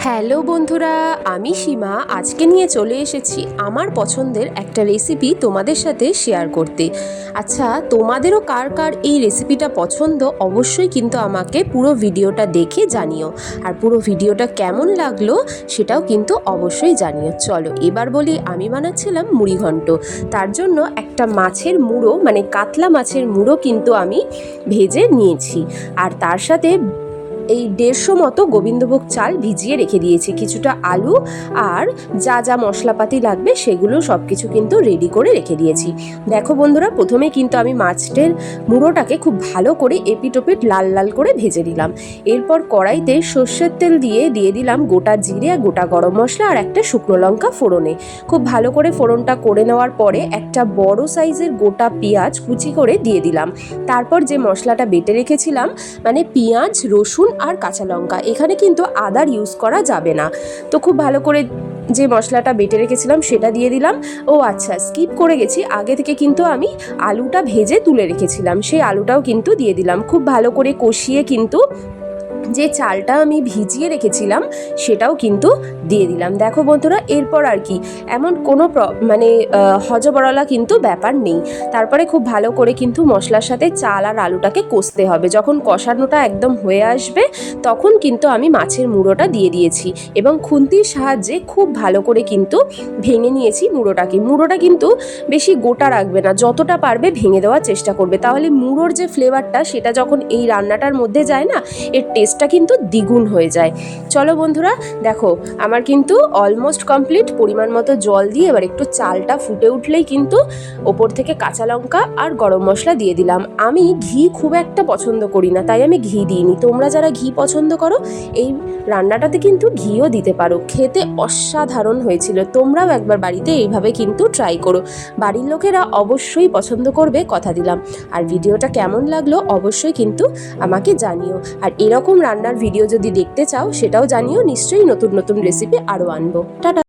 Hello বন্ধুরা, আমি সীমা আজকে নিয়ে চলে এসেছি আমার পছন্দের একটা রেসিপি তোমাদের সাথে শেয়ার করতে। আচ্ছা, তোমাদেরও কার কার এই রেসিপিটা পছন্দ অবশ্যই কিন্তু আমাকে পুরো ভিডিওটা দেখে জানিও, আর পুরো ভিডিওটা কেমন লাগলো সেটাও কিন্তু অবশ্যই জানিও। চলো এবার বলি, আমি বানাচ্ছিলাম মুড়িঘণ্ট। তার জন্য একটা মাছের মুড়ো মানে কাতলা মাছের মুড়ো কিন্তু আমি ভেজে নিয়েছি, আর তার সাথে এই 150 মতো গোবিন্দভোগ চাল ভিজিয়ে রেখে দিয়েছি, কিছুটা আলু আর যা যা মশলাপাতি লাগবে সেগুলো সব কিছু কিন্তু রেডি করে রেখে দিয়েছি। দেখো বন্ধুরা, প্রথমে কিন্তু আমি মাছের মুড়োটাকে খুব ভালো করে এপিট ওপিট লাল লাল করে ভেজে নিলাম। এরপর কড়াইতে সর্ষের তেল দিয়ে দিলাম গোটা জিরে আর গোটা গরম মশলা আর একটা শুকনো লঙ্কা ফোড়নে। খুব ভালো করে ফোড়নটা করে নেওয়ার পরে একটা বড় সাইজের গোটা পেঁয়াজ কুচি করে দিয়ে দিলাম। তারপর যে মশলাটা বেটে রেখেছিলাম মানে পেঁয়াজ, রসুন আর কাঁচা লঙ্কা, এখানে কিন্তু আদার ইউজ করা যাবে না। তো খুব ভালো করে যে মশলাটা বেটে রেখেছিলাম সেটা দিয়ে দিলাম। ও আচ্ছা, স্কিপ করে গেছি, আগে থেকে কিন্তু আমি আলুটা ভেজে তুলে রেখেছিলাম, সেই আলুটাও কিন্তু দিয়ে দিলাম। খুব ভালো করে কষিয়ে কিন্তু যে চালটা আমি ভিজিয়ে রেখেছিলাম সেটাও কিন্তু দিয়ে দিলাম। দেখো বন্ধুরা, এরপর আর কি এমন কোনো হজবরলা কিন্তু ব্যাপার নেই। তারপরে খুব ভালো করে কিন্তু মশলার সাথে চাল আর আলুটাকে কষতে হবে। যখন কষানোটা একদম হয়ে আসবে তখন কিন্তু আমি মাছের মুড়োটা দিয়ে দিয়েছি এবং খুন্তির সাহায্যে খুব ভালো করে কিন্তু ভেঙে নিয়েছি মুড়োটাকে। মুড়োটা কিন্তু বেশি গোটা রাখবে না, যতটা পারবে ভেঙে দেওয়ার চেষ্টা করবে, তাহলে মুড়োর যে ফ্লেভারটা সেটা যখন এই রান্নাটার মধ্যে যায় না, এর টেস্টটা কিন্তু দ্বিগুণ হয়ে যায়। চলো বন্ধুরা, দেখো আমার কিন্তু অলমোস্ট কমপ্লিট। পরিমাণ মতো জল দিয়ে এবার একটু চালটা ফুটে উঠলেই কিন্তু ওপর থেকে কাঁচা লঙ্কা আর গরম মশলা দিয়ে দিলাম। আমি ঘি খুব একটা পছন্দ করি না, তাই আমি ঘি দিইনি। তোমরা যারা ঘি পছন্দ করো এই রান্নাটাতে কিন্তু ঘিও দিতে পারো, খেতে অসাধারণ হয়েছিল। তোমরাও একবার বাড়িতে এইভাবে কিন্তু ট্রাই করো, বাড়ির লোকেরা অবশ্যই পছন্দ করবে, কথা দিলাম। আর ভিডিওটা কেমন লাগলো অবশ্যই কিন্তু আমাকে জানিও, আর এরকম রান্নার ভিডিও যদি দেখতে চাও সেটাও জানিও, নিশ্চয়ই নতুন নতুন রেসিপি আরও আনবো। টাটা।